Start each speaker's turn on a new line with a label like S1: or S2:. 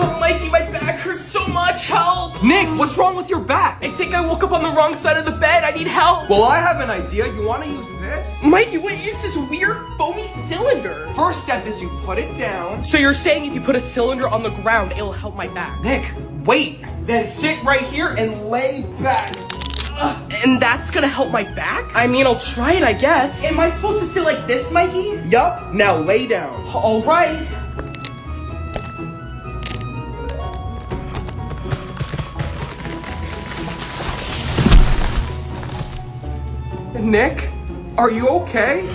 S1: Oh, Mikey, my back hurts so much. Help!
S2: Nick, what's wrong with your back?
S1: I think I woke up on the wrong side of the bed. I need help.
S2: Well, I have an idea. You want to use this?
S1: Mikey, what is this weird foamy cylinder?
S2: First step is you put it down.
S1: So you're saying if you put a cylinder on the ground, it'll help my back?
S2: Nick, wait. Then sit right here and lay back.
S1: And that's gonna help my back? I mean, I'll try it, I guess. Am I supposed to sit like this, Mikey?
S2: Yup. Now lay down.
S1: All right.
S2: Nick, are you okay?